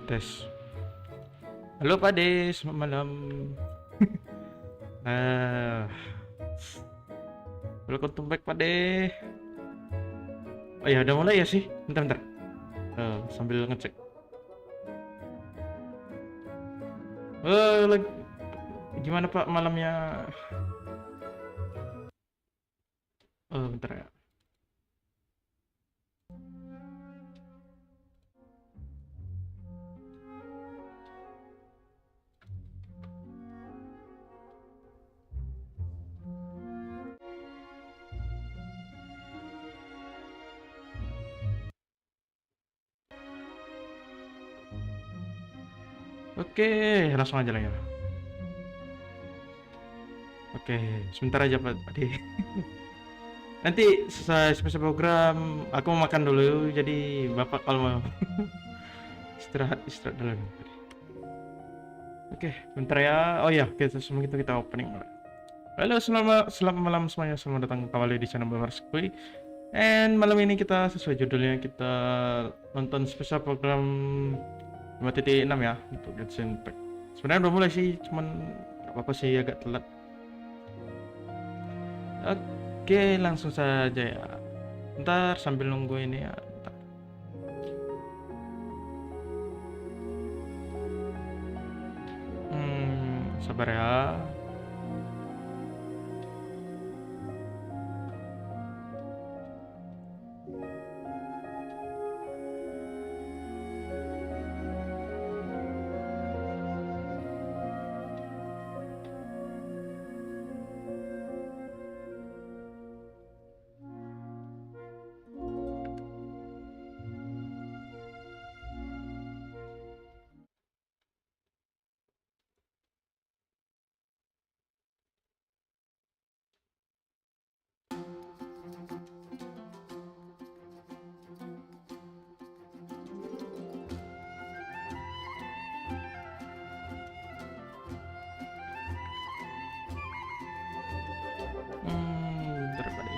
Tes. Halo Pak De, selamat malam. Welcome to back Pak De. Oh ya, udah mulai ya sih? Bentar. Sambil ngecek. Gimana Pak malamnya? Bentar ya. Oke, langsung aja lah ya. Oke, sebentar aja Pak De. Nanti selesai special program, aku mau makan dulu. Jadi Bapak kalau mau istirahat dulu. Oke, bentar ya. Oh ya, kita opening. Halo, selamat malam semuanya. Selamat datang kembali di channel Nobar Special. And malam ini kita sesuai judulnya kita nonton special program 5.6 ya untuk Genshin Impact. Sebenarnya udah mulai sih, cuman apa sih agak telat. Oke, langsung saja ya. Ntar sambil nunggu ini ya. Bentar. Sabar ya. Bentar Pak De.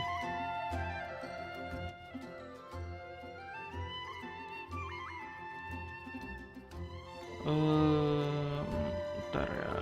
Bentar ya.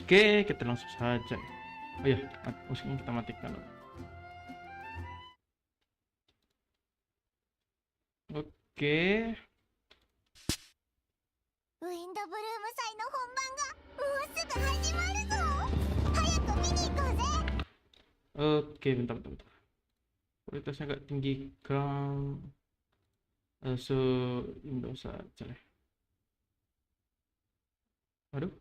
Oke, kita langsung saja. Oh ya, musiknya kita matikan dulu. Oke. Oke, bentar. Kualitasnya agak tinggi kan. Indo saja lah. Aduh.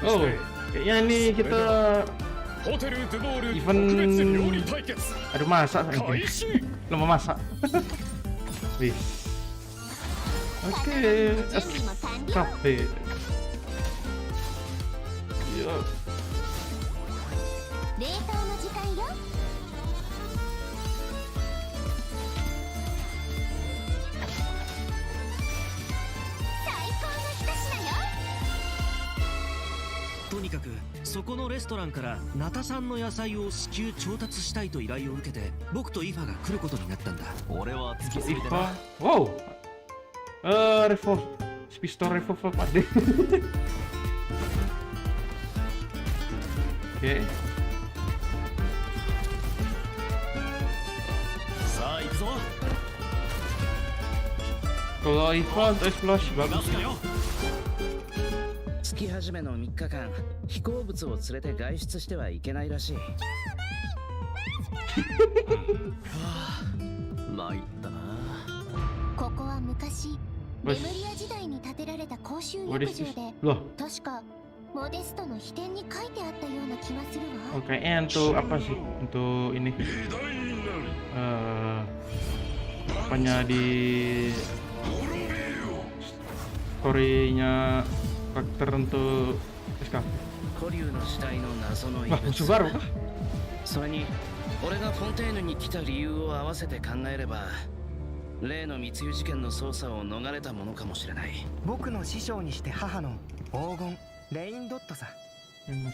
Oh, kayaknya ini kita event. Aduh, masak lo mau masak. Wih. Oke, cafe. Yo.そこのレストランからナタ産の野菜を至急調達したいと依頼を受けて僕とイファが来ることになったんだ。俺は付き添いでな。Wow. Pistol revolver Pak De. Oke. Kalau Iva untuk eksplosif bagus. 月始めの3日間飛行物を連れて外出してはいけないらしい。参ったな。ここは昔レ Wes. ムリア時代に建てられた公衆 What 浴 is 場 this? で Loh, 確かモデストの秘典に書いてあったような気がするわ。 oh, kayaknya untuk apa sih? Untuk ini apanya di story-nya karakter untuk SK. 古竜の時代の謎の遺 Wah, 物 musuh baru kah? それに俺がフォンテーヌに来た理由を合わせて考えれば例の密輸事件の捜査を逃れたものかもしれない。僕の師匠にして母の黄金レインドットさ。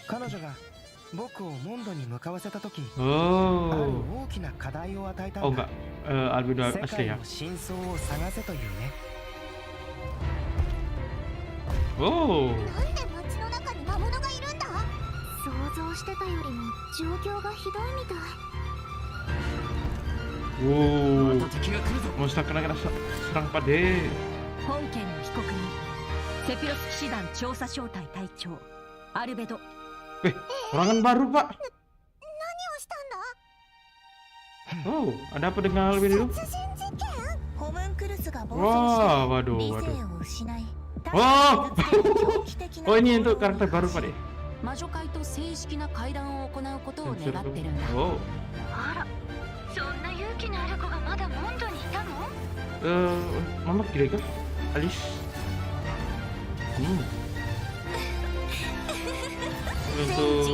彼女が僕をモンドに向かわせた時、ある Oh, 大きな課題を与えた oh んだ。 enggak, albedo 世 asli 界 ya. の真相を探せというね。 Oh, なんで街の中に魔物がいるんだ。想像してたよりも状況がひどいみたい。 wow, また敵が来るぞ。 monster kena serang pade. 本件の被告人セピロス騎士団調査小隊隊長アルベド。 Weh, serangan baru pak. 何をしたんだ。 Oh, ada apa dengan hal ini? 殺人事件。ホムンクルスが暴 Wah, 走して waduh, 理 waduh. 性を失い。 Oh, 狂気的な oh ini untuk karakter baru pak deh. 魔女会と正式な会談を行うことを願ってるんだ。 Oh, あら、そんな勇気のある子がまだモンドにいたの？ mama kira kah? Alis. Untuk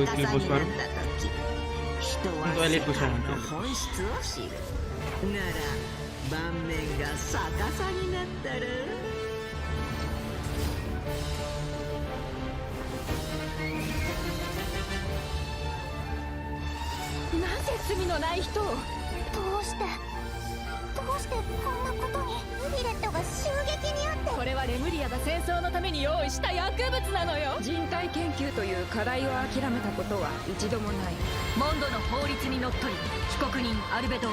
skill boss baru. 人は Untuk elit 世 boss 界 yang の nanti. 本質を知るなら盤面が逆さになったらなぜ罪のない人を？どうしてこんなことに。ミレットが襲撃にあって。これはレムリアが戦争のために用意した薬物なのよ。人体研究という課題を諦めたことは一度もない。モンドの法律にのっとり被告人アルベドを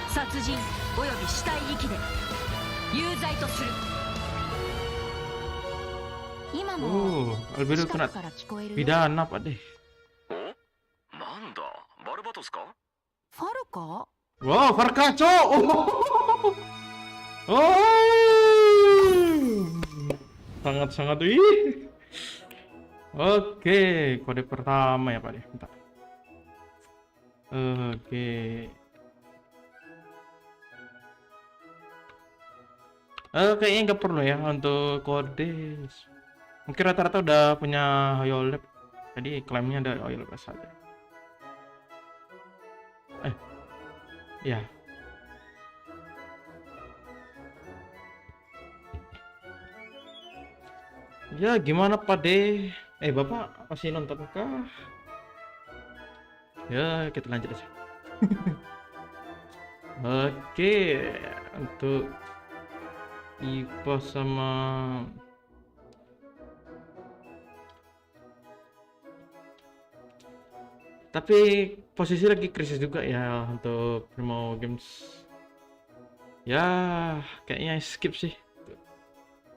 殺人および死体遺棄で有罪とする。今も Oh, albedo 近 kena くから聞こえるよ。 pidana pak deh. なんだ、バルバトスか？ファルか？ Wow, Farka cok. Oh. Sangat-sangat wih. Oke, kode pertama ya Pak deh. Bentar. Oke. Kayaknya nggak perlu ya untuk kode. Mungkin rata-rata udah punya Hoyolab. Jadi klaimnya ada Hoyolab saja. Ya. Ya gimana Pak De? Bapak masih nonton kah? Ya kita lanjut aja. Oke, untuk IPA sama tapi posisi lagi krisis juga ya untuk Primo Games. Ya kayaknya skip sih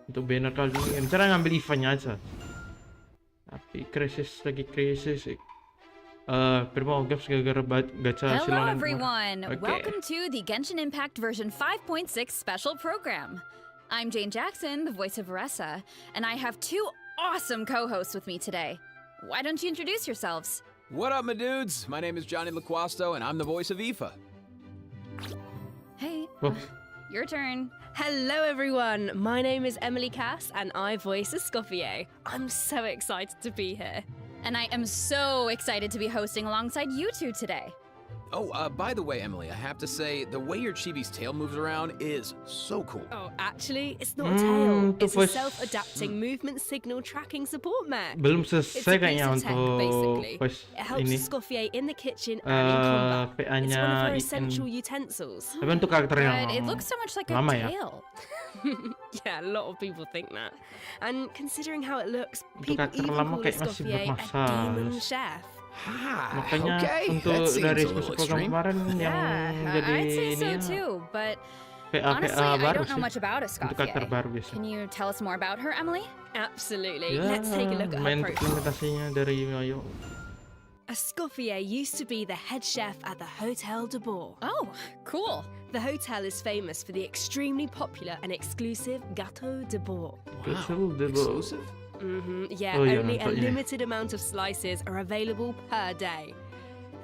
untuk banner kali ini. Cara ngambil eventnya aja. Tapi krisis lagi krisis. Primo Games gara-gara gacha Hello silonan. everyone! Okay. Welcome to the Genshin Impact version 5.6 special program. I'm Jane Jackson, the voice of Aressa, and I have two awesome co-hosts with me today. Why don't you introduce yourselves? What up, my dudes? My name is Johnny LaQuasto, and I'm the voice of Aoife. Hey, Oh. your turn. Hello everyone, my name is Emily Cass and I voice Escoffier. I'm so excited to be here. And I am so excited to be hosting alongside you two today. Oh, by the way, Emily, I have to say, the way your chibi's tail moves around is so cool. Oh, actually, it's not a tail. itu It's a voice- self-adapting movement signal tracking support mech. Belum It's a selesai kayaknya piece of tech, untuk basically. voice It helps ini. Escoffier in the kitchen and in combat. It's PA-nya one of our IN. essential utensils. Tapi untuk karakter yang But it looks so much like a lama ya. tail. Yeah, a lot of people think that. And considering how it looks, Untuk people karakter even lama call kayak masih Escoffier belum a masalah. demon chef. Makanya okay, untuk that seems dari a little special program extreme. kemarin yang Yeah, jadi I'd say ini so ya. too. But Honestly, I baru don't know sih. much about Untuk karakter Escoffier. baru biasanya. Can you tell us more about her, Emily? Absolutely. Ya, Let's take a look at her main profile. implementasinya dari Yoyo. Escoffier used to be the head chef at the Hotel de Bourg. Oh, cool. The hotel is famous for the extremely popular and exclusive Gâteau de Bourg. Exclusive? Yeah, Oh, yeah, only a nampaknya. limited amount of slices are available per day.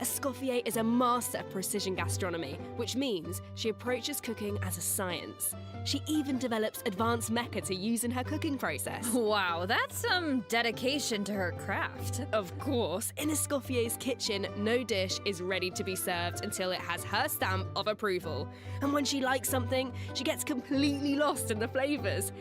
Escoffier is a master of precision gastronomy, which means she approaches cooking as a science. She even develops advanced mecha to use in her cooking process. Wow, that's some dedication to her craft. Of course, in Escoffier's kitchen, no dish is ready to be served until it has her stamp of approval. And when she likes something, she gets completely lost in the flavors.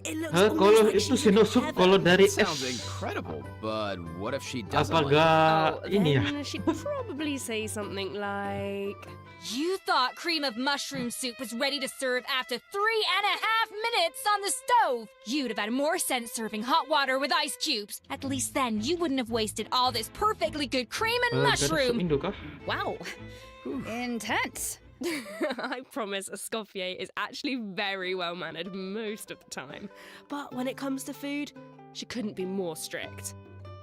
It looks Kalau almost like itu she's in sinusuk heaven. kalau dari Sounds es incredible, but what if she doesn't apa like it? gak ini ya? Then she'd probably say something like, You thought cream of mushroom soup was ready to serve after 3.5 minutes on the stove. You'd have had more sense serving hot water with ice cubes. At least then you wouldn't have wasted all this perfectly good cream and Dari mushroom. Indo kah? Wow. Intense. I promise Escoffier is actually very well mannered most of the time. But when it comes to food, she couldn't be more strict.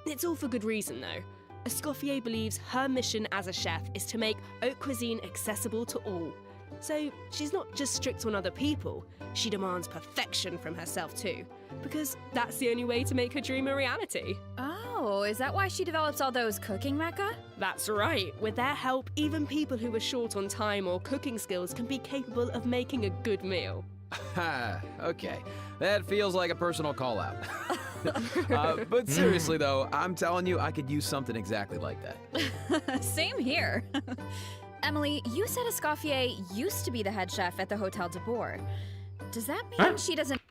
It's all for good reason though. Escoffier believes her mission as a chef is to make haute cuisine accessible to all. So she's not just strict on other people, she demands perfection from herself too. Because that's the only way to make her dream a reality. Oh, is that why she develops all those cooking mecha? That's right. With their help, even people who are short on time or cooking skills can be capable of making a good meal. Okay, that feels like a personal call out. But seriously though, I'm telling you, I could use something exactly like that. Same here. Emily, you said Escoffier used to be the head chef at the Hotel de Bourg. Does that mean she doesn't...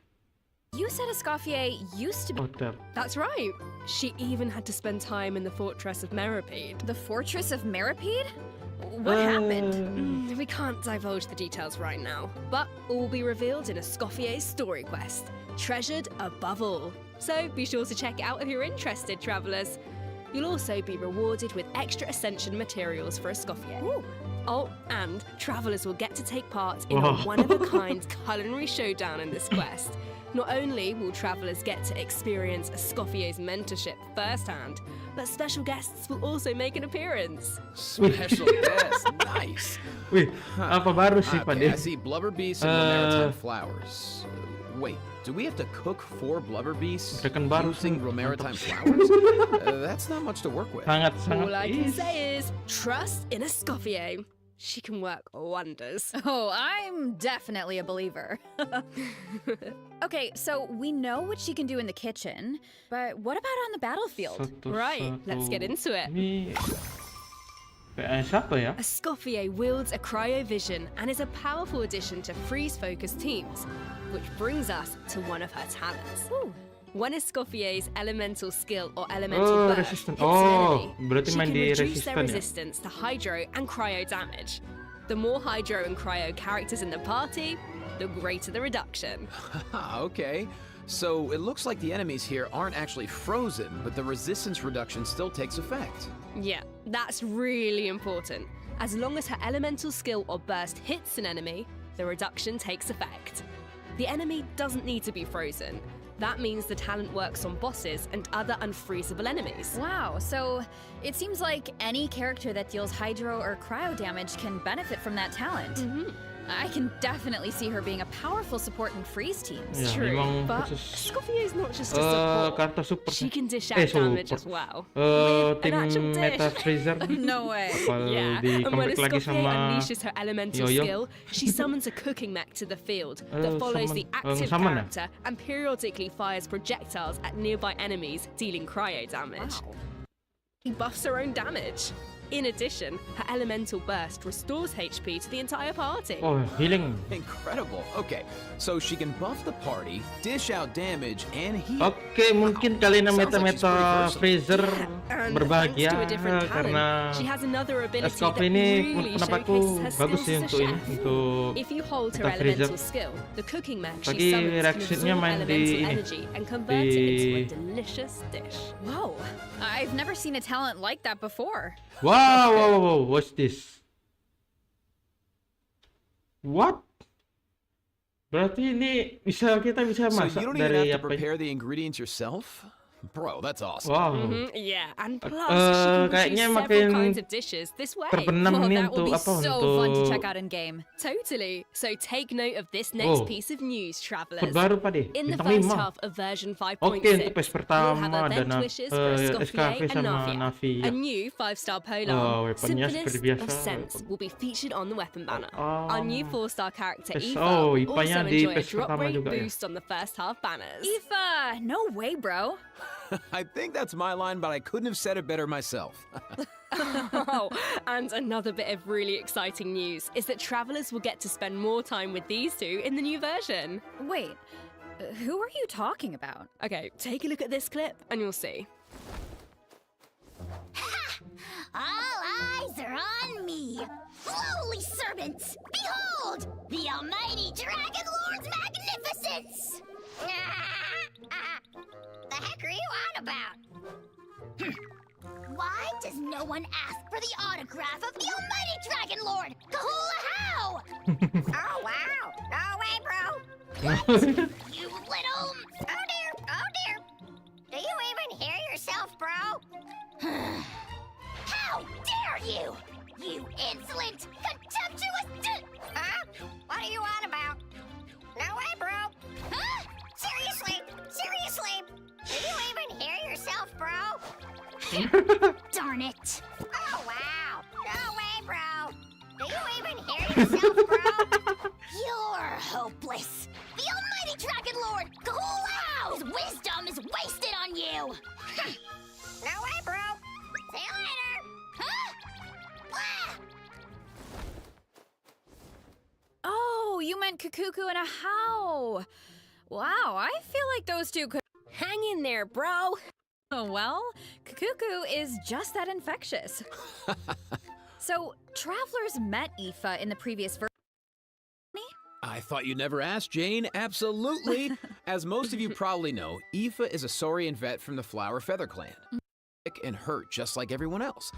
You said Escoffier used to be... Hotel. That's right. She even had to spend time in the fortress of Meripede. The Fortress of Meripede? What happened? We can't divulge the details right now, but all will be revealed in Escoffier's story quest, treasured above all. So be sure to check it out if you're interested, travellers. You'll also be rewarded with extra ascension materials for Escoffier. Ooh. Oh, and travellers will get to take part in a Wow. one-of-a-kind culinary showdown in this quest. Not only will travellers get to experience Escoffier's mentorship firsthand, but special guests will also make an appearance. Special guest, nice. Wih, apa baru sih Pak Okay, I De? see blubber beasts and maritime flowers. Wait, do we have to cook 4 blubber beasts Gerakan baru using sih. maritime flowers? That's not much to work with. Sangat All I can is. say is, trust in Escoffier. She can work wonders. Oh, I'm definitely a believer. Okay, so we know what she can do in the kitchen, but what about on the battlefield? Right, let's get into it. Ini PS apa ya? Escoffier wields a cryovision and is a powerful addition to freeze-focused teams, which brings us to one of her talents. Ooh. When Escoffier's elemental skill or elemental Oh, burst resistant. hits Oh, an berarti enemy, she main can di reduce their resistant ya? resistance to hydro and cryo damage. The more hydro and cryo characters in the party, the greater the reduction. Okay, so it looks like the enemies here aren't actually frozen, but the resistance reduction still takes effect. Yeah, that's really important. As long as her elemental skill or burst hits an enemy, the reduction takes effect. The enemy doesn't need to be frozen. That means the talent works on bosses and other unfreezable enemies. Wow, so it seems like any character that deals hydro or cryo damage can benefit from that talent. I can definitely see her being a powerful support in freeze teams. Ya, True, memang but khusus Escoffier is not just a support. karakter support. She can dish out support. damage as well. With Tim an actual Meta dish. Freezer. No way. Bakal Yeah, di and when comeback lagi Escoffier sama unleashes her elemental Yo-Yo. skill, she summons a cooking mech to the field that follows the active summon ya? character and periodically fires projectiles at nearby enemies, dealing cryo damage. Wow. He buffs her own damage. In addition, her elemental burst restores HP to the entire party. Oh, healing. Incredible. Okay, so she can buff the party, dish out damage, and heal. Oke, mungkin kali ini Sounds like she's pretty meta-meta versatile. Freezer And berbahagia thanks to a different karena talent, she has another ability Escop that ini really kenapa aku showcases her bagus skills sih as a untuk ini chef. untuk If you hold her meta Freezer. elemental skill, the cooking mech Tadi she summons can reaksinya absorb main di elemental ini, energy and convert it into di- a delicious dish. Whoa, I've never seen a talent like that before. Wow, what's this? What? Berarti ini kita bisa So masak you don't even dari have to apa? prepare the ingredients yourself? Bro, that's awesome. Wow. Yeah, and plus she can kayaknya produce several makin kinds of dishes this way. terbenam Oh, nih that will untuk be apa so untuk fun to check out in game. Totally. So take note of this next Oh. piece of news, Food travelers. baru Pak De. In the Bintang first 5. half of version 5.6, Oke, untuk patch we'll have pertama event dan wishes for SKV Escoffier and sama Navia. Navi. A new 5-star polar. Oh, weaponnya Symphonist seperti biasa. of Sense will be featured on the weapon banner. Oh. Our new 4-star character Yes, Eva oh, will Ipanya also di enjoy a patch drop pertama rate juga ya? boost on the first half banners. Aoife, no way, bro. I think that's my line, but I couldn't have said it better myself. Oh, and another bit of really exciting news is that travelers will get to spend more time with these two in the new version. Wait, who are you talking about? Okay, take a look at this clip and you'll see. All eyes are on me. Lowly servants, behold the almighty Dragon Lord's magnificence. The heck are you on about? Why does no one ask for the autograph of the almighty Dragon Lord? Kahula how? Oh wow, no way, bro. What? You little... Oh dear. Do you even hear yourself, bro? How dare you! You insolent, contemptuous Huh? What are you on about? No way, bro. Huh? Seriously? Do you even hear yourself, bro? Darn it. Oh, wow. No way, bro. Do you even hear yourself, bro? You're hopeless. The almighty Dragon Lord, Kahulao! His wisdom is wasted on you. No way, bro. See you later. Huh? Ah! Oh, you meant Kukuku and a how. Wow, I feel like those two could... Hang in there, bro. Oh, well, Kukuku is just that infectious. So, travelers met Aoife in the previous version. I thought you never asked, Jane. Absolutely. As most of you probably know, Aoife is a Saurian vet from the Flower Feather clan. Sick and hurt just like everyone else.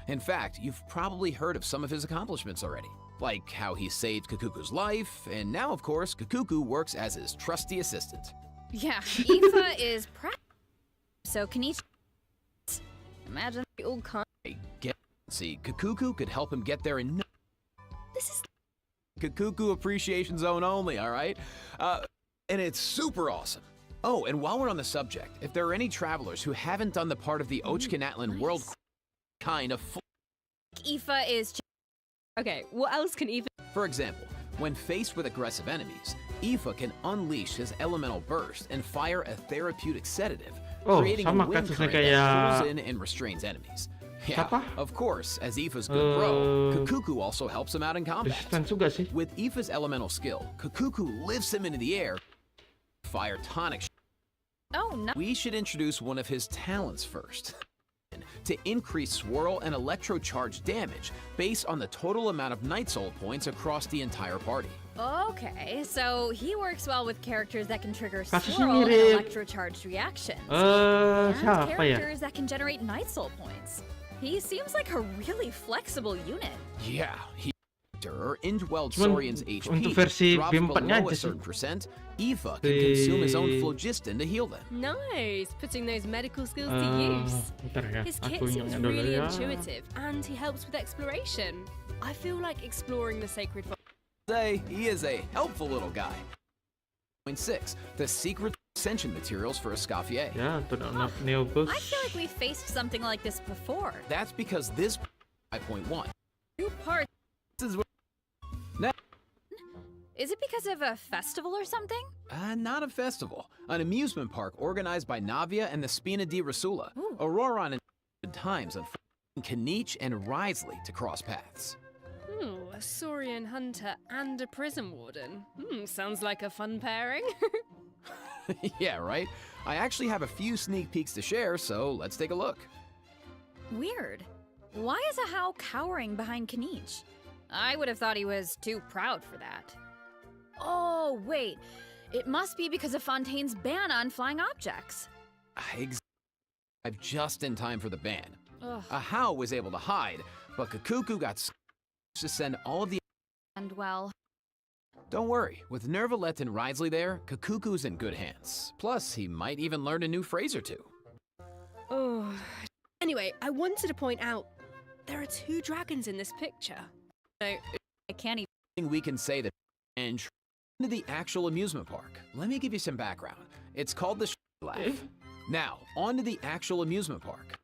In fact, you've probably heard of some of his accomplishments already. Like how he saved Kukuku's life, and now, of course, Kukuku works as his trusty assistant. Yeah, Aoife is so Kenichi... Imagine the old See, Kukuku could help him get there in no... This is... Kukuku Appreciation Zone only, all right? And it's super awesome. Oh, and while we're on the subject, if there are any travelers who haven't done the part of the Ochkanatlan World kind of... Aoife is... Okay, what else can Eva... For example, when faced with aggressive enemies, Aoife can unleash his elemental burst and fire a therapeutic sedative, creating a sama wind kasusnya current that kayak... pulls in and restrains enemies. Yeah, Siapa? of course, as Aoife's good bro, Kukuku also helps him out in combat. Resisten juga sih. With Aoife's elemental skill, Kukuku lifts him into the air, fire tonic. Oh, no. We should introduce one of his talents first. To increase swirl and electrocharge damage based on the total amount of Night Soul points across the entire party. Okay, so he works well with characters that can trigger Kasusnya swirl and mirip. electrocharged reactions. And Siapa ya? characters that can generate Night Soul points. He seems like a really flexible unit. Yeah, he indwelled Cuman Saurian's HP untuk versi drops B4-nya below aja a sih. certain percent. Aoife can consume his own phlogiston to heal them. Nice, putting those medical skills to Eh, use. bentar ya, His aku kit seems ingatnya dulu really ya. intuitive, and he helps with exploration. I feel like exploring the sacred... Say, he is a helpful little guy. Point 6, the secret ascension materials for Escoffier. Ya, untuk Neobus. I feel like we faced something like this before. That's because this 5.1. Two parts. This is where Is it because of a festival or something? not a festival, an amusement park organized by Navia and the Spina di Rasula. Ooh. Auroron and times on Kanich and Risley to cross paths. A Saurian hunter and a prison warden. Sounds like a fun pairing. Yeah, right? I actually have a few sneak peeks to share, so let's take a look. Weird. Why is a How cowering behind Kanich? I would have thought he was too proud for that. Oh, wait. It must be because of Fontaine's ban on flying objects. I'm just in time for the ban. Ugh. Ahau was able to hide, but Kukuku got to send all of the... And well, Don't worry, with Nervalet and Risley there, Kakuku's in good hands. Plus, he might even learn a new phrase or two. Oh. Anyway, I wanted to point out there are 2 dragons in this picture. No, I can't even. We can say that and to the actual amusement park. Let me give you some background. It's called the Laugh. Now, on to the actual amusement park.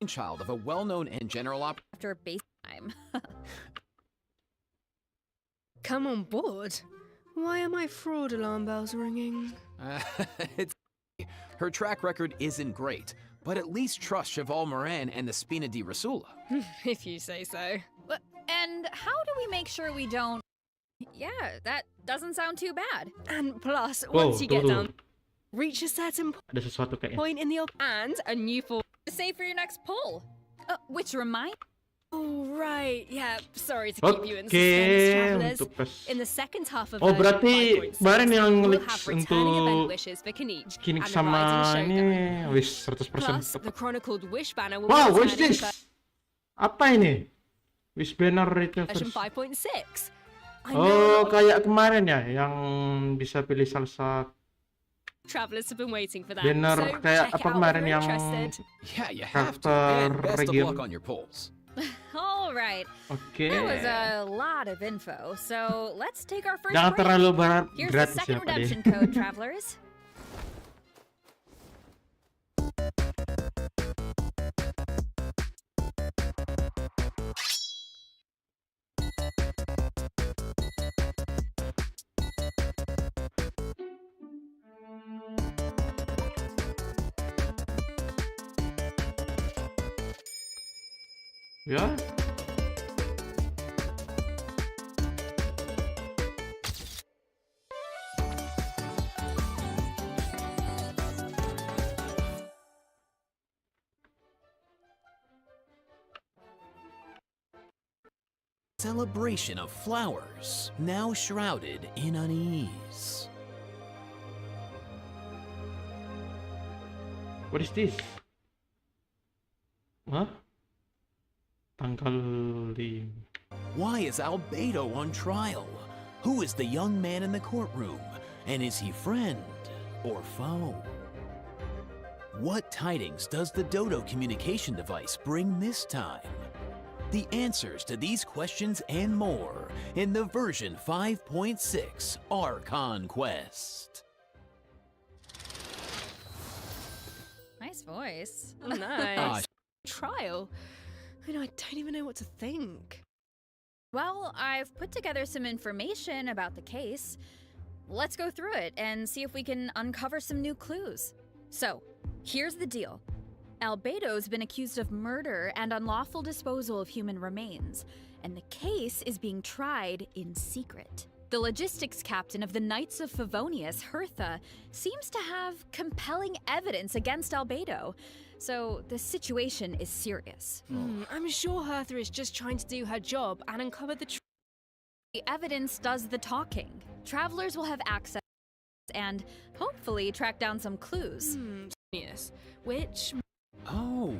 Child of a well-known and general After base time. come on board. Why are my fraud alarm bells ringing? It's her track record isn't great, but at least trust Cheval Moran and the Spina di Rasula. If you say so. And how do we make sure we don't... Yeah, that doesn't sound too bad. And plus, Wow, once you get tunggu. down, reach a certain Ada sesuatu kayaknya. point in the and a new form. Save for your next pull. Which remind... Oh, right. Yeah, sorry to keep you in Oke, suspense, travelers. untuk pas. In the second half of Oh, version berarti 5.6, kemarin yang we'll leaks have returning event untuk wishes for Kinich Kinik and the sama Rising ini Shogun. wis 100% Plus, tepat. the chronicled wish banner will Wow, be what is returning this? for Apa ini? Wish banner itu version first. 5.6. I know a Oh, lot of kayak kemarin ya, yang bisa pilih salsa travelers have been waiting for that. banner so kayak check apa it out if kemarin you're yang interested. Yeah, you have to. karakter And best of region. luck on your polls. All right. Oke. That was a lot of info. So let's take our first Jangan break. terlalu Here's the gratis ya, second Pak De. redemption code, travelers. Ya. Celebration of flowers, now shrouded in unease. What is this? Hah? Tanggal 5. Why is Albedo on trial? Who is the young man in the courtroom? And is he friend or foe? What tidings does the Dodo communication device bring this time? The answers to these questions and more in the version 5.6 Archon Quest. Nice voice. Oh, nice. Trial. I know, I don't even know what to think. Well, I've put together some information about the case. Let's go through it and see if we can uncover some new clues. So, here's the deal. Albedo's been accused of murder and unlawful disposal of human remains, and the case is being tried in secret. The logistics captain of the Knights of Favonius, Hertha, seems to have compelling evidence against Albedo, so the situation is serious. I'm sure Hertha is just trying to do her job and uncover the truth. The evidence does the talking. Travelers will have access and hopefully track down some clues. Yes. Which... Oh,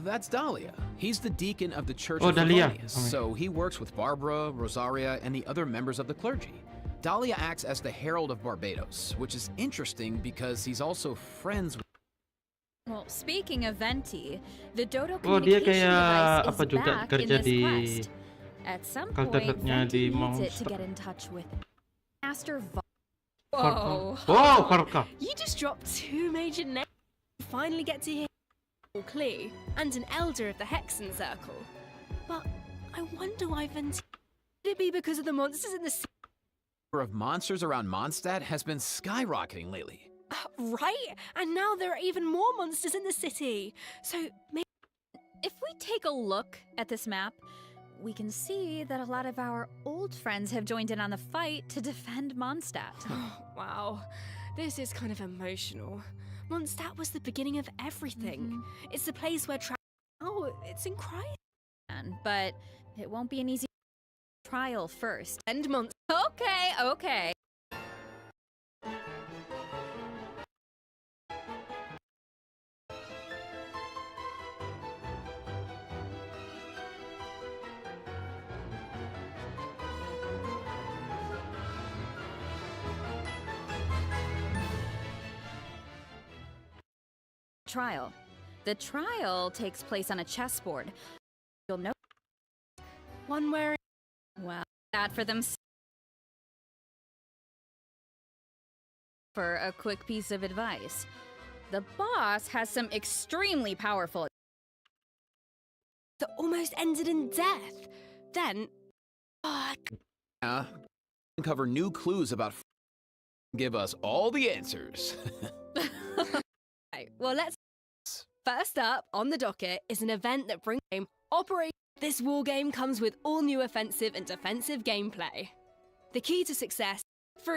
that's Dahlia. He's the deacon of the Church Oh, of Dahlia. Favonius, so he works with Barbara, Rosaria, and the other members of the clergy. Dahlia acts as the herald of Barbados, which is interesting because he's also friends with... Well, speaking of Venti, the Dodo Oh, dia communication kayak device apa is juga back in kerja this di quest. At some point, alternate-nya Venti di needs it to Monster. get in touch with Master Farka. Whoa. Wow, Farka. You just dropped 2 major names. You finally get to hear a clue and an elder of the Hexen Circle. But I wonder why Venti... Could it be because of the monsters in the sea? The number of monsters around Mondstadt has been skyrocketing lately. Right? And now there are even more monsters in the city. So maybe... If we take a look at this map, we can see that a lot of our old friends have joined in on the fight to defend Mondstadt. Wow. This is kind of emotional. Mondstadt was the beginning of everything. It's the place where Oh, it's in crisis. But it won't be an easy trial first. And Okay. trial. The trial takes place on a chessboard. You'll know One where well that for them. For a quick piece of advice, the boss has some extremely powerful. that almost ended in death. Then, Uncover new clues about give us all the answers. okay, well, let's. First up on the docket is an event that brings game operate. This war game comes with all new offensive and defensive gameplay. The key to success for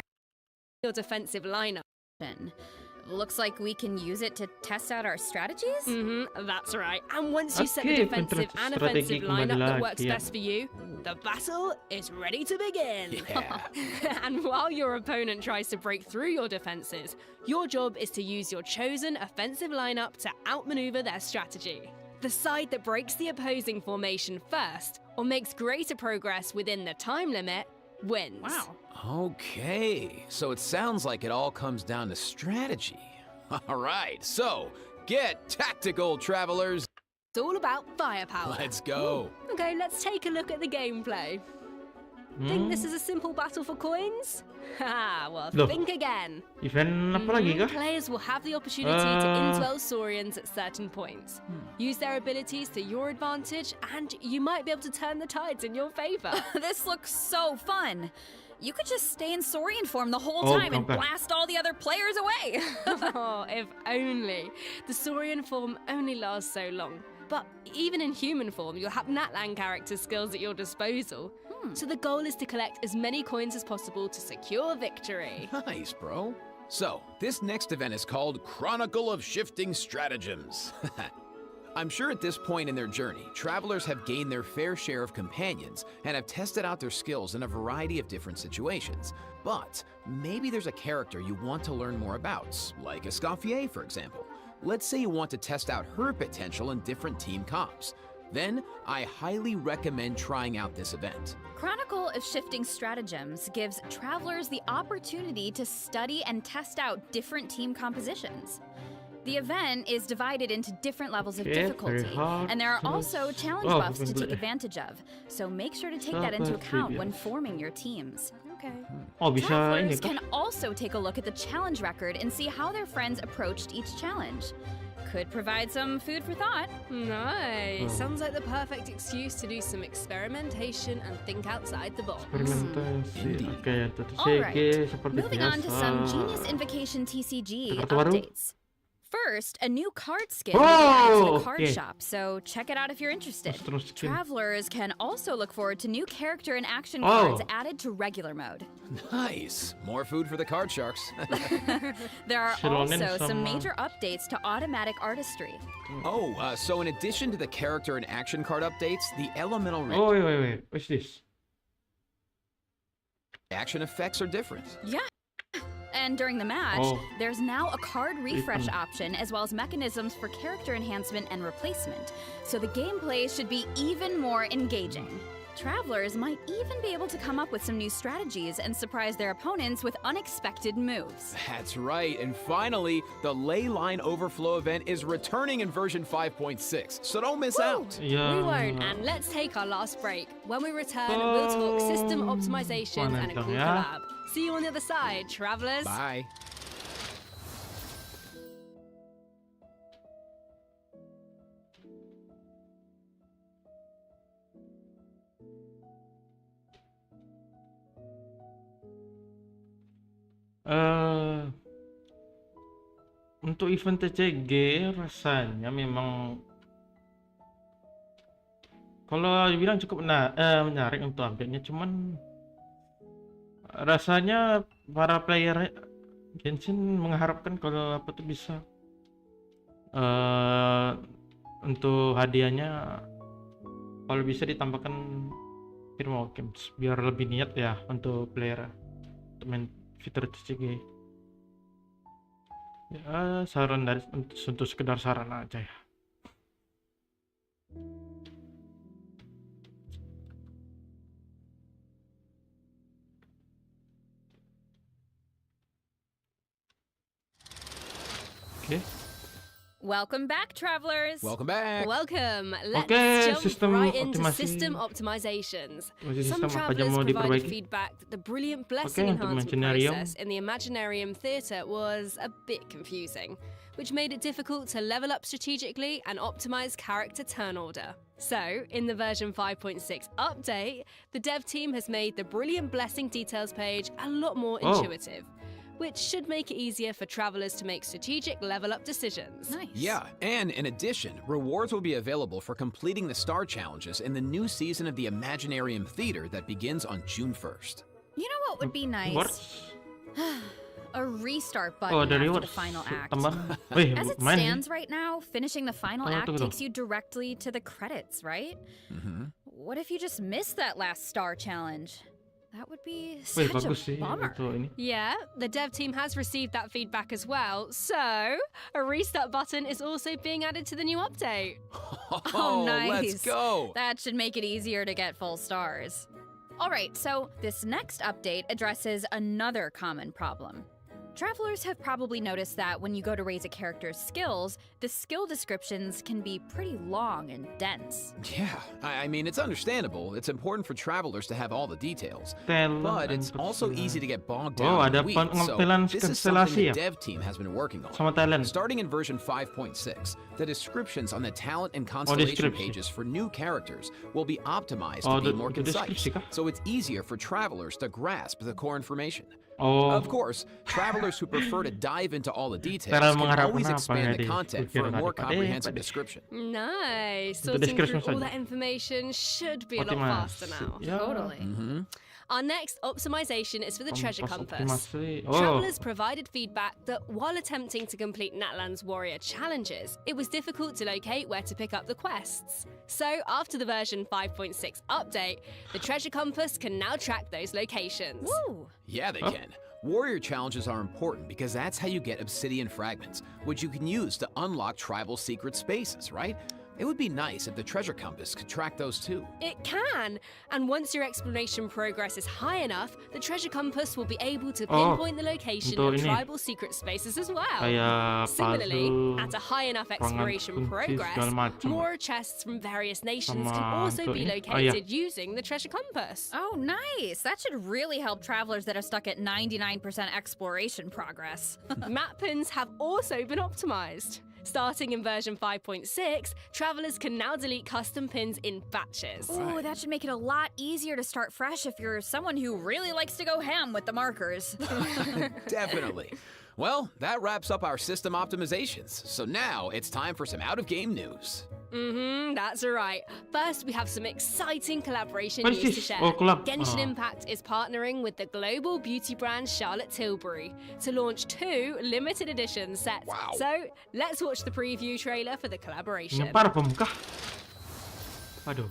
your defensive lineup. Looks like we can use it to test out our strategies? That's right. And once you set the Okay, defensive and offensive strategi kembali lineup that lagi, works ya. best for you, the battle is ready to begin. Yeah. And while your opponent tries to break through your defenses, your job is to use your chosen offensive lineup to outmaneuver their strategy. The side that breaks the opposing formation first, or makes greater progress within the time limit, wins. Wow. Okay, so it sounds like it all comes down to strategy. All right, so get tactical, travelers. It's all about firepower. Let's go. Okay, let's take a look at the gameplay. Think this is a simple battle for coins? Ha, well, Loh. think again. Event apa lagi kah? Players will have the opportunity to indwell Saurians at certain points. Use their abilities to your advantage, and you might be able to turn the tides in your favor. This looks so fun. You could just stay in Saurian form the whole Oh, time and okay. blast all the other players away. Oh, if only. The Saurian form only lasts so long. But even in human form, you'll have Natlan character skills at your disposal. So the goal is to collect as many coins as possible to secure victory. Nice, bro. So, this next event is called Chronicle of Shifting Stratagems. I'm sure at this point in their journey, travelers have gained their fair share of companions and have tested out their skills in a variety of different situations. But maybe there's a character you want to learn more about, like Escoffier, for example. Let's say you want to test out her potential in different team comps. Then, I highly recommend trying out this event. Chronicle of Shifting Stratagems gives travelers the opportunity to study and test out different team compositions. The event is divided into different levels of Okay, very difficulty, hard. and there are also challenge Oh, buffs to take bener. advantage of, so make sure to take that into account when forming your teams. Okay. Oh, bisa ini Travelers kah? can also take a look at the challenge record and see how their friends approached each challenge. Could provide some food for thought. Nice. Oh. Sounds like the perfect excuse to do some experimentation and think outside the box. Eksperimentasi. Indeed. Oke, tentu Alright, saja seperti moving on to biasa. some Genius Invocation TCG Ada kartu baru? updates. First, a new card skin will be added to Oh, the card okay. shop, so check it out if you're interested. Terus skin. Travelers can also look forward to new character and action Oh. cards added to regular mode. Nice. More food for the card sharks. There are Shironen also some sama- major updates to automatic artistry. Oh, so in addition to the character and action card updates, the elemental Oh, wait. What's this? reaction effects are different. Yeah. And during the match, Oh. there's now a card refresh Item. option as well as mechanisms for character enhancement and replacement, so the gameplay should be even more engaging. Travelers might even be able to come up with some new strategies and surprise their opponents with unexpected moves. That's right. And finally, the Ley Line Overflow event is returning in version 5.6, so don't miss out. Ya. We won't, and let's take our last break. When we return, we'll talk system optimization and a Mana cool dong ya? collab. See you on the other side, travelers. Bye. Untuk event TCG rasanya memang kalau dibilang cukup menarik untuk update-nya, cuman rasanya para player Genshin mengharapkan kalau apa tuh bisa untuk hadiahnya kalau bisa ditambahkan firma games biar lebih niat ya untuk player untuk main fitur TCG. Ya, saran dari untuk sekedar saran aja ya. Oke. Welcome back, travelers. Welcome back. Welcome. Let's Oke, jump sistem right into optimasi. system optimizations. Sistem Some apa aja travelers mau provided diperbaiki? feedback that the brilliant blessing untuk enhancement Imaginarium. process in the Imaginarium Theatre was a bit confusing, which made it difficult to level up strategically and optimize character turn order. So, in the version 5.6 update, the dev team has made the Brilliant Blessing details page a lot more Oh. intuitive, which should make it easier for travelers to make strategic level up decisions. Nice. Yeah, and in addition, rewards will be available for completing the star challenges in the new season of the Imaginarium Theater that begins on June 1st. You know what would be nice? Rewards. A restart Oh, button ada after the rewards. final act. Tambah. Wih, As it lumayan sih. stands right now, finishing the final Oh, act tunggu dong. takes you directly to the credits, right? Mm-hmm. What if you just missed that last star challenge? That would be Wih, such bagus a sih bummer. itu ini. Yeah, the dev team has received that feedback as well, so a restart button is also being added to the new update. Oh, nice. Let's go. That should make it easier to get full stars. All right, so this next update addresses another common problem. Travelers have probably noticed that when you go to raise a character's skills, the skill descriptions can be pretty long and dense. Yeah, I mean, it's understandable. It's important for travelers to have all the details. Talent But and it's also personal. easy to get bogged Oh, down ada in the weeds, so pengampilan this is konstelasi something ya? the dev team has been working on. Sama talent. Starting in version 5.6, the descriptions on the talent and constellation deskripsi. pages for new characters will be optimized Oh, to be itu more concise, deskripsi kah? so it's easier for travelers to grasp the core information. Oh, Of course, travelers who prefer to dive into all the details Cara can mengharapkan always apa expand ya the di content pikir for a more daripada comprehensive pada- description. Nice. Itu Sorting description through all saja. that information should be a lot Optimasi. faster now. Ya, Totally. Mm-hmm. Our next optimization is for the treasure pas compass. optimasi. Oh, Travelers provided feedback that while attempting to complete Natlan's warrior challenges, it was difficult to locate where to pick up the quests. So, after the version 5.6 update, the treasure compass can now track those locations. Woo! Yeah, they Huh? can. Warrior challenges are important because that's how you get obsidian fragments, which you can use to unlock tribal secret spaces, right? It would be nice if the treasure compass could track those too. It can! And once your exploration progress is high enough, the treasure compass will be able to Oh, pinpoint the location untuk of ini. tribal secret spaces as well. Kayak Similarly, puzzle, at a high enough ruangan exploration kunci, progress, segala macam. more chests from various nations can Sama also untuk be ini. Oh, iya. located using the treasure compass. Oh, nice. That should really help travelers that are stuck at 99% exploration progress. Map pins have also been optimized. Starting in version 5.6, travelers can now delete custom pins in batches. Ooh, that should make it a lot easier to start fresh if you're someone who really likes to go ham with the markers. Definitely. Well, that wraps up our system optimizations. So now it's time for some out-of-game news. That's right. First, we have some exciting collaboration What is news to this? share. Oh, collab. Genshin Oh. Impact is partnering with the global beauty brand Charlotte Tilbury to launch 2 limited edition sets. Wow. So, let's watch the preview trailer for the collaboration. Ini parfum kah? Aduh.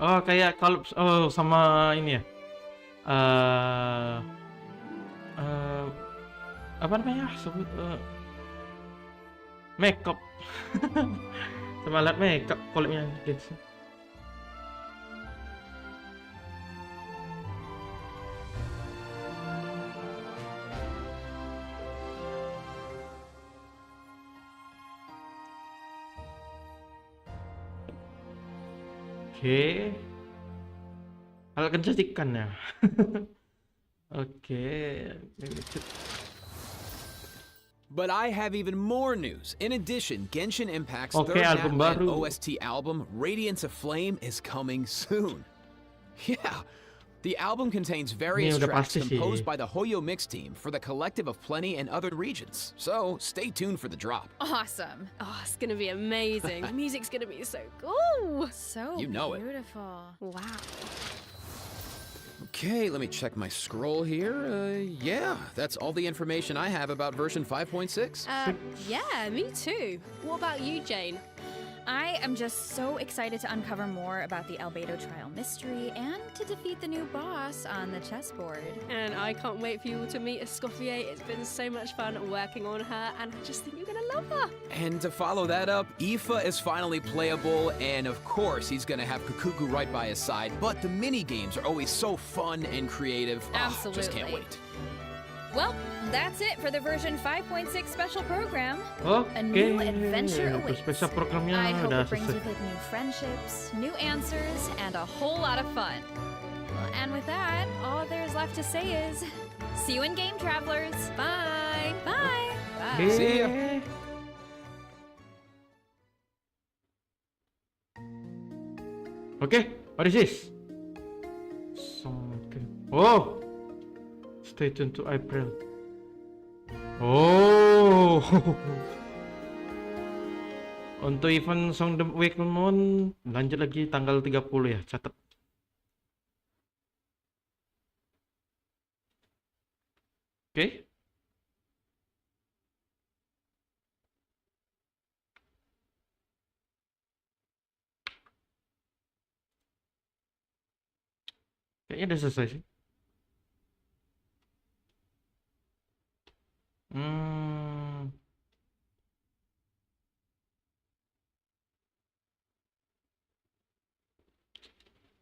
Oh, kayak kalau sama ini ya. Apa namanya? Sebut makeup. Sama alat makeup collabnya Genshin. Oke. Agak kecantikan ya. Oke. But I have even more news. In addition, Genshin Impact's Oke, third album Natlan baru. OST album, Radiance of Flame, is coming soon. Yeah. The album contains various Ini udah tracks pasti sih. composed by the Hoyo Mix team for the Collective of Plenty and other regions. So stay tuned for the drop. Awesome. Oh, it's gonna be amazing. Music's gonna be so cool. So You know it. beautiful. Wow. Okay, let me check my scroll here. Yeah, that's all the information I have about version 5.6. Yeah, me too. What about you, Jane? I am just so excited to uncover more about the Albedo trial mystery and to defeat the new boss on the chessboard. And I can't wait for you all to meet Escoffier. It's been so much fun working on her, and I just think you're gonna love her. And to follow that up, Aoife is finally playable, and of course he's gonna have Kukuku right by his side, but the mini games are always so fun and creative. Absolutely. Just can't wait. Well, that's it for the version 5.6 special program. Oke, A new adventure untuk awaits. special programnya I hope udah it brings selesai. with it new friendships, new answers, and a whole lot of fun. Well, and with that, all there's left to say is, see you in game, travelers. Bye. Bye. Bye. See ya. Okay, what is this? Oh, stay tuned to April. Oh, untuk event Song the Week Moon lanjut lagi tanggal 30 ya, catat. Oke. Kayaknya udah selesai sih. Hmm.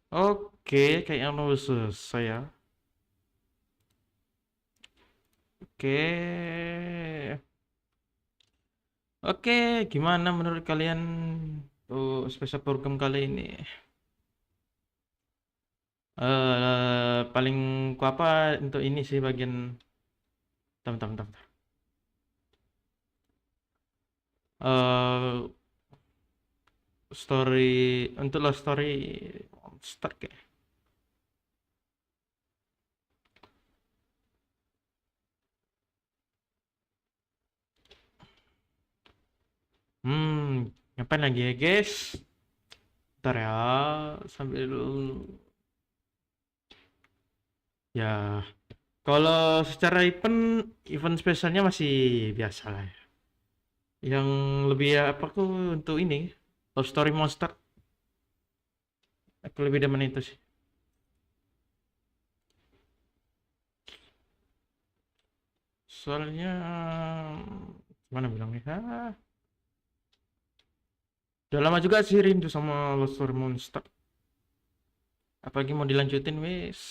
Oke, kayaknya udah selesai ya. Oke. Oke, gimana menurut kalian special program kali ini? Paling ku apa untuk ini sih bagian bentar. Story untuk love story monster kayak. Ngapain lagi ya guys? Ntar ya, sambil ya. Kalau secara event spesialnya masih biasa lah ya. Yang lebih apa tuh untuk ini Love Story Monster. Aku lebih demen itu sih. Soalnya gimana bilangnya? Udah lama juga sih rindu sama Love Story Monster. Apalagi mau dilanjutin wes.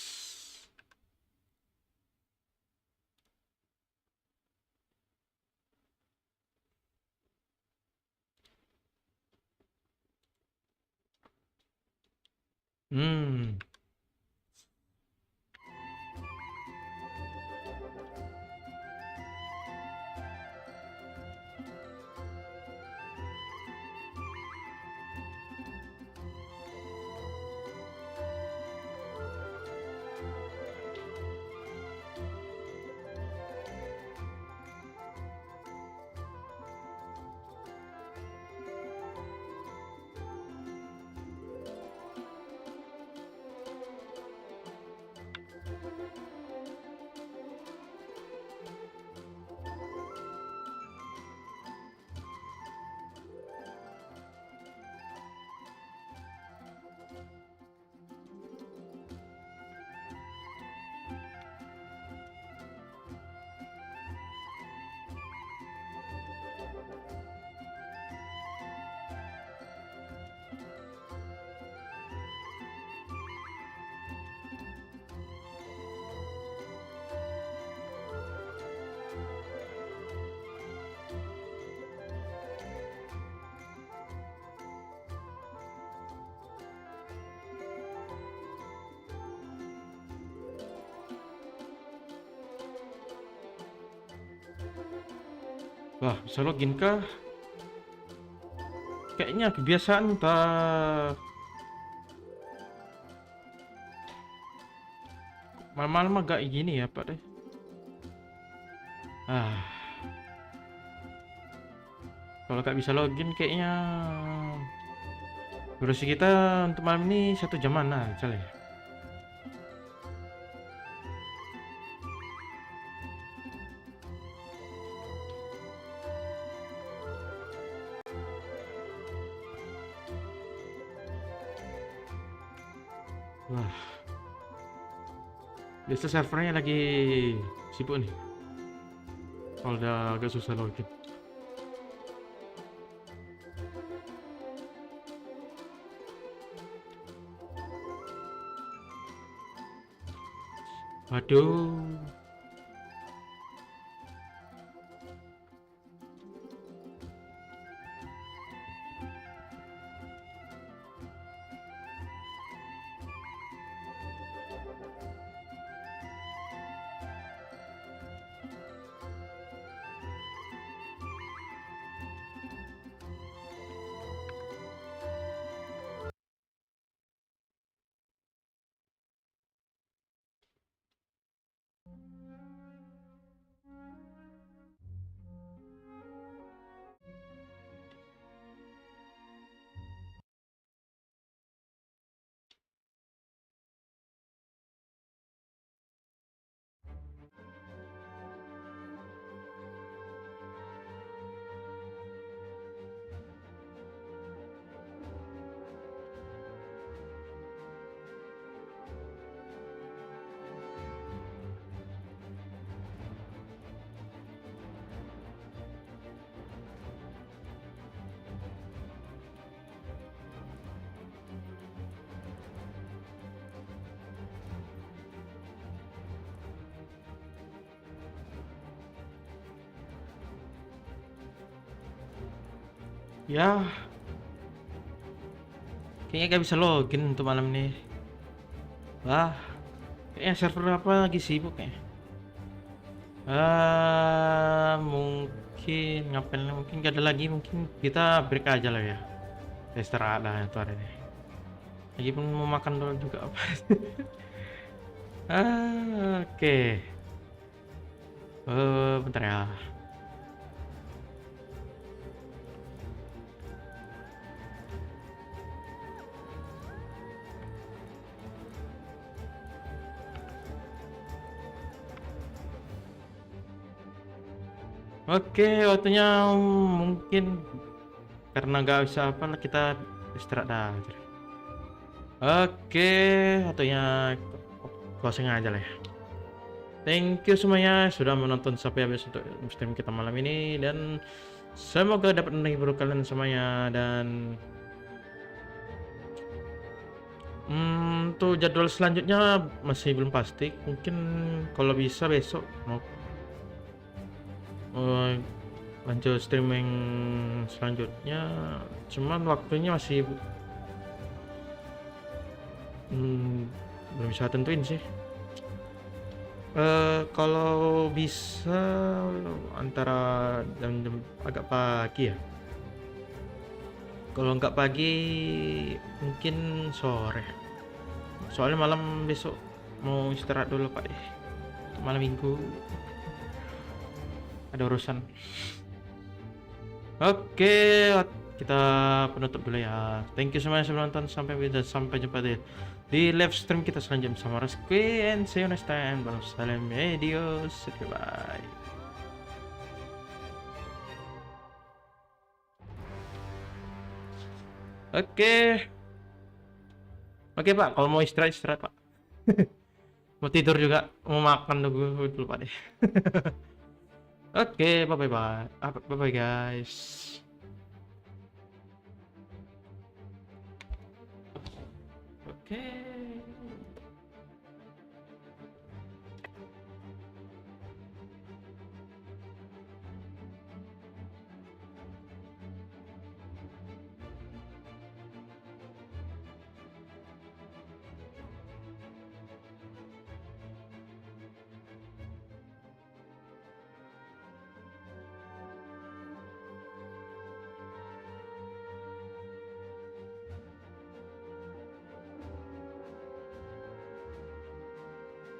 Wah, bisa login kah? Kayaknya kebiasaan malam-malam agak gini ya Pak deh. Kalau gak bisa login kayaknya durasi kita untuk malam ini 1 jaman aja lah ya. Wah. Biasa servernya lagi sibuk nih. Kalau udah agak susah login. Waduh. Ya, kayaknya gak bisa login untuk malam ini. Wah, kayaknya server apa lagi sibuk ya. Mungkin ngapain? Mungkin gak ada lagi. Mungkin kita break aja lah ya. Kita istirahat lah itu hari ini. Lagi pun mau makan dulu juga apa. Oke. Bentar ya. Oke, waktunya mungkin karena nggak bisa apa kita istirahat dah. Oke, waktunya closing aja lah ya. Thank you semuanya sudah menonton sampai habis untuk stream kita malam ini dan semoga dapat menghibur kalian semuanya dan untuk jadwal selanjutnya masih belum pasti. Mungkin kalau bisa besok mau lanjut streaming selanjutnya, cuman waktunya masih belum bisa tentuin sih. Kalau bisa antara jam agak pagi ya, kalau nggak pagi mungkin sore, soalnya malam besok mau istirahat dulu Pak deh, malam minggu ada urusan. Oke, kita penutup dulu ya. Thank you semuanya sudah nonton sampai jumpa di live stream kita selanjutnya bersama Reski and see you next time. Salam medios, goodbye. Oke Pak, kalau mau istirahat Pak. Mau tidur juga, mau makan dulu Pak deh. Oke, bye guys. Oke.